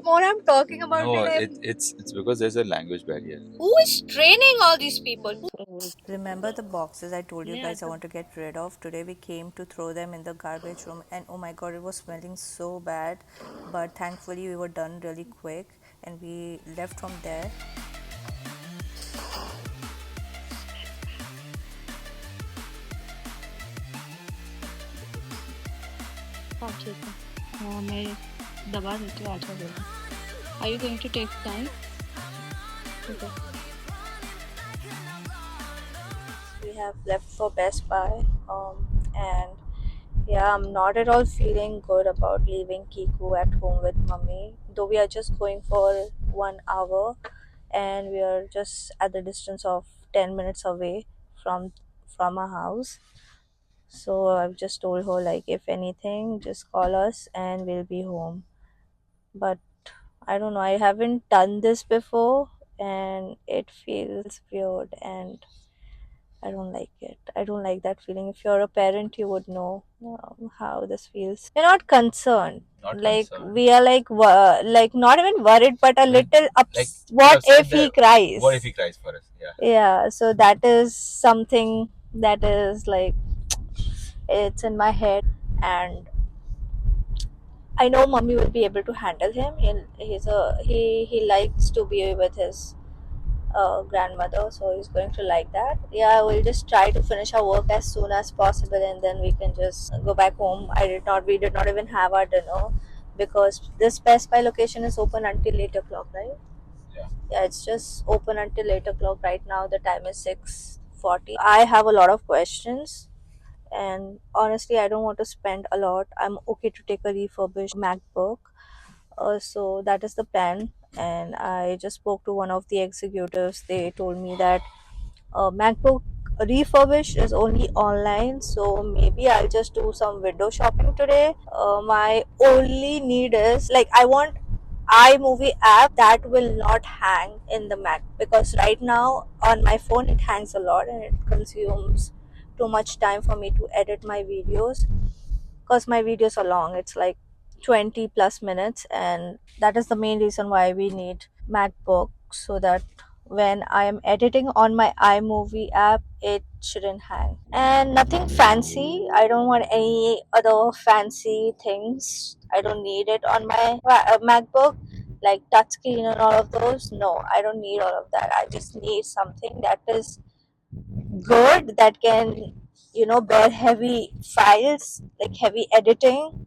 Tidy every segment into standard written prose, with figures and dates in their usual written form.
More I'm talking about No, it, it's because there's a language barrier. who is training all these people? Remember the boxes I told you guys I want to get rid of? Today we came to throw them in the garbage room, and oh my god, it was smelling so bad. But thankfully, we were done really quick and we left from there. हाँ ठीक है मैं दबा देती हूँ आधा देना are you going to take time ठीक है We have left for Best Buy, and yeah, I'm not at all feeling good about leaving Kiku at home with mummy. Though we are just going for 1 hour, and we are just at the distance of 10 minutes away from our house. So I've just told her like, if anything, just call us and we'll be home. But I don't know. I haven't done this before, and it feels weird and I don't like it. I don't like that feeling. If you're a parent, you would know how this feels. We're not concerned. Not Like concerned. we are like not even worried, but a little Like what you have if said he that. cries? What if he cries for us? Yeah. Yeah. So that is something that is like it's in my head, and I know mommy will be able to handle him. He likes to be with his grandmother, so he's going to like that. Yeah, we'll just try to finish our work as soon as possible, and then we can just go back home. We did not even have our dinner because this Best Buy location is open until 8 o'clock, right? Yeah, it's just open until 8 o'clock right now. The time is 6:40. I have a lot of questions, and honestly, I don't want to spend a lot. I'm okay to take a refurbished MacBook. So that is the plan. And I just spoke to one of the executives. They told me that MacBook refurbished is only online. So maybe I'll just do some window shopping today. My only need is like I want iMovie app that will not hang in the Mac, because right now on my phone it hangs a lot and it consumes too much time for me to edit my videos, because my videos are long. It's like 20 plus minutes, and that is the main reason why we need MacBook, so that when I am editing on my iMovie app, it shouldn't hang. And nothing fancy. I don't want any other fancy things. I don't need it on my MacBook, like touchscreen and all of those. No, I don't need all of that. I just need something that is good, that can bear heavy files, like heavy editing.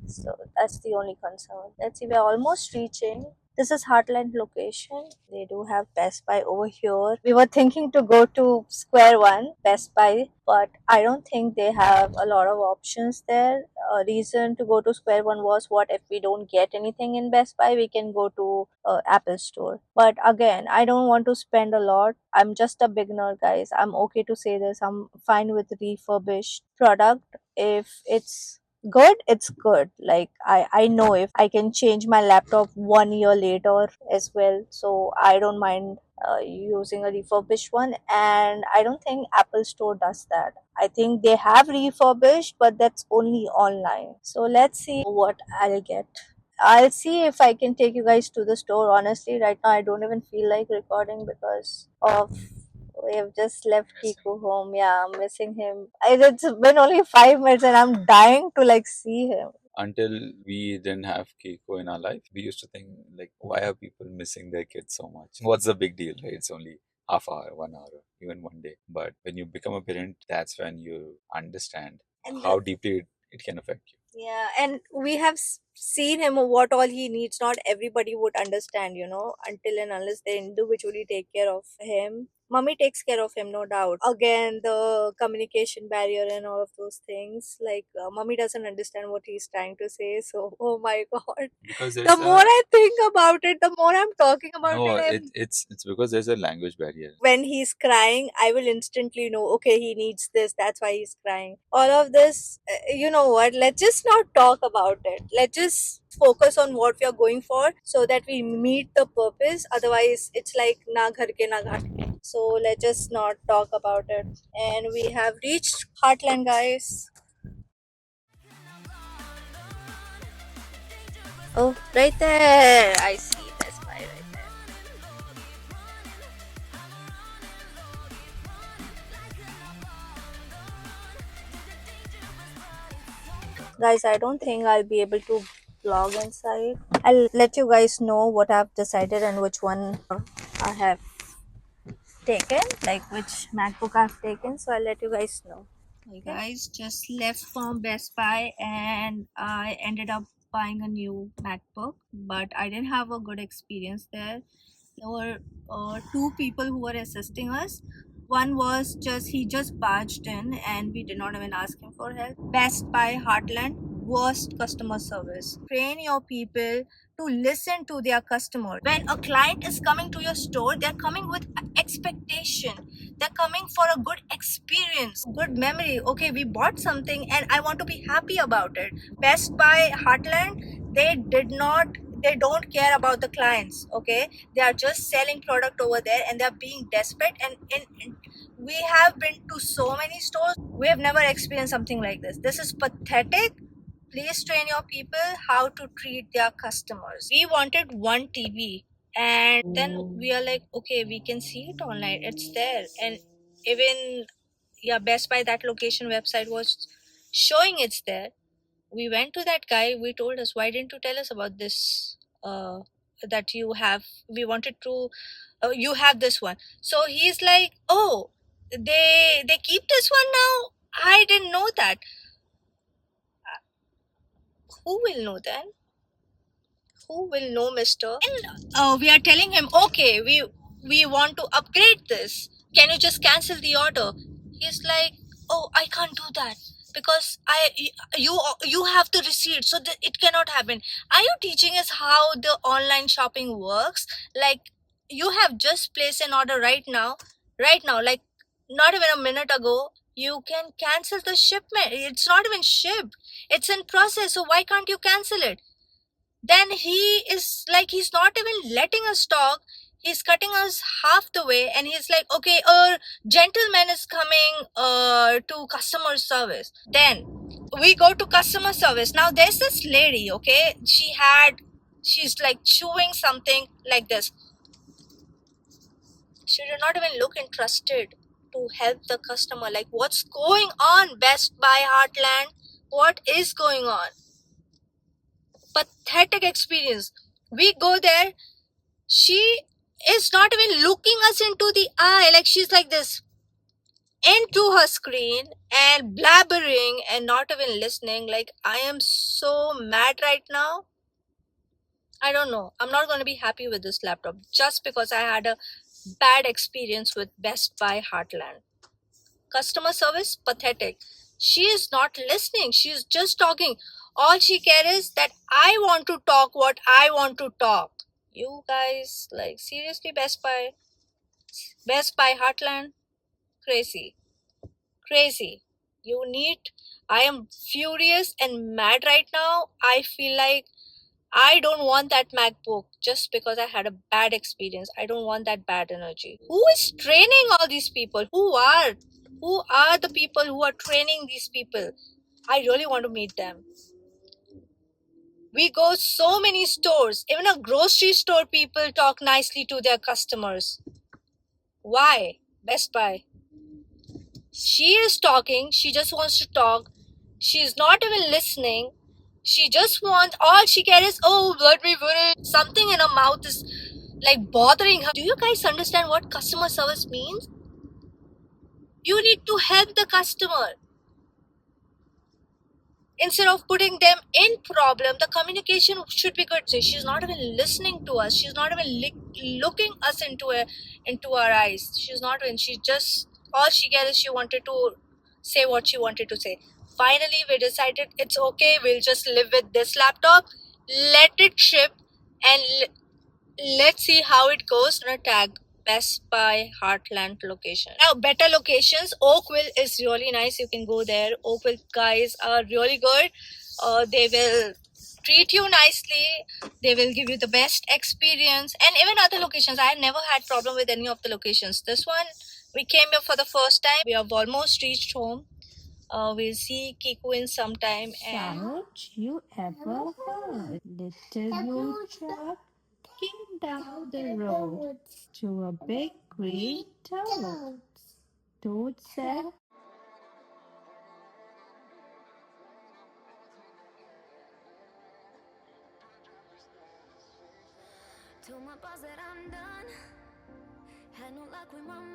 So that's the only concern. Let's see, we're almost reaching. This is Heartland location. They do have Best Buy over here. We were thinking to go to Square One, Best Buy, but I don't think they have a lot of options there. A reason to go to Square One was, what if we don't get anything in Best Buy? We can go to Apple Store. But again, I don't want to spend a lot. I'm just a beginner, guys. I'm okay to say this. I'm fine with refurbished product. If it's good, it's good. Like I know if I can change my laptop 1 year later as well, so I don't mind using a refurbished one. And I don't think Apple Store does that. I think they have refurbished, but that's only online. So let's see what I'll get. I'll see if I can take you guys to the store. Honestly, right now I don't even feel like recording because of we have just left Kiku home. Yeah, I'm missing him. It's been only 5 minutes and I'm dying to like see him. Until we didn't have Keiko in our life, we used to think like, why are people missing their kids so much? What's the big deal, right? It's only half hour, 1 hour, even one day. But when you become a parent, that's when you understand And how deeply it can affect you. yeah, and we have seen him what all he needs. Not everybody would understand, until and unless they individually take care of him. Mummy takes care of him, no doubt. Again, the communication barrier and all of those things. Like, mummy doesn't understand what he's trying to say. So, oh my god. Because The more I think about it, the more I'm talking about no, it. it's because there's a language barrier. When he's crying, I will instantly know, okay, he needs this, that's why he's crying. All of this, you know what, let's just not talk about it. Let's just focus on what we are going for, so that we meet the purpose. Otherwise it's like na ghar ke na ghat ke. So let's just not talk about it. And we have reached Heartland, guys. Oh, right there. I see Best Buy right there. Guys, I don't think I'll be able to vlog inside. I'll let you guys know what I've decided and which one I have taken, like which MacBook I've taken. So I'll let you guys know. Hey guys, just left from Best Buy and I ended up buying a new MacBook, but I didn't have a good experience there. There were two people who were assisting us. One was he just barged in and we did not even ask him for help. Best Buy Heartland, worst customer service. Train your people to listen to their customer. When a client is coming to your store, they're coming with expectation. They're coming for a good experience, good memory. Okay, we bought something and I want to be happy about it. Best Buy Heartland, they don't care about the clients. Okay, they are just selling product over there and they're being desperate, and we have been to so many stores. We have never experienced something like this is pathetic. Please train your people how to treat their customers. We wanted one TV and then we are like, okay, we can see it online, it's there. And even, yeah, Best Buy, that location website was showing it's there. We went to that guy, we told us, why didn't you tell us about this, that you have, we wanted to, you have this one. So he's like, oh, they keep this one now, I didn't know that. Who will know then? Who will know, mister? And we are telling him, okay, we want to upgrade this, can you just cancel the order? He's like, oh, I can't do that because you have the receipt, so it cannot happen. Are you teaching us how the online shopping works? Like, you have just placed an order right now, like not even a minute ago. You can cancel the shipment, it's not even shipped, it's in process, so why can't you cancel it? Then he is like, he's not even letting us talk, he's cutting us half the way, and he's like, okay, a gentleman is coming to customer service. Then we go to customer service. Now there's this lady, okay, she's like chewing something like this. She did not even look interested to help the customer. Like, what's going on, Best Buy Heartland? What is going on? Pathetic experience. We go there, she is not even looking us into the eye, like she's like this into her screen and blabbering and not even listening. Like, I am so mad right now. I don't know, I'm not going to be happy with this laptop just because I had a bad experience with Best Buy Heartland. Customer service, pathetic. She is not listening, she's just talking. All she cares is that I want to talk what I want to talk. You guys, like, seriously, Best Buy Heartland, crazy. I am furious and mad right now. I feel like I don't want that MacBook just because I had a bad experience. I don't want that bad energy. Who is training all these people? Who are the people who are training these people? I really want to meet them. We go so many stores, even a grocery store, people talk nicely to their customers. Why? Best Buy. She is talking, she just wants to talk. She's not even listening. She just wants, all she cares is, oh, let me put it. Something in her mouth is like bothering her. Do you guys understand what customer service means? You need to help the customer. Instead of putting them in problem, the communication should be good. So she's not even listening to us. She's not even looking us into our eyes. She's not even. She just, all she cares is she wanted to say what she wanted to say. Finally, we decided it's okay. We'll just live with this laptop. Let it ship, and let's see how it goes. I'm gonna tag Best Buy Heartland location. Now, better locations. Oakville is really nice. You can go there. Oakville guys are really good. They will treat you nicely. They will give you the best experience. And even other locations, I never had problem with any of the locations. This one, we came here for the first time. We have almost reached home. We'll see Kiko in some time. And Shout you ever heard? Little blue truck came down the road to a big green toad. Toad said, Told my boss that I'm done. Had no luck with my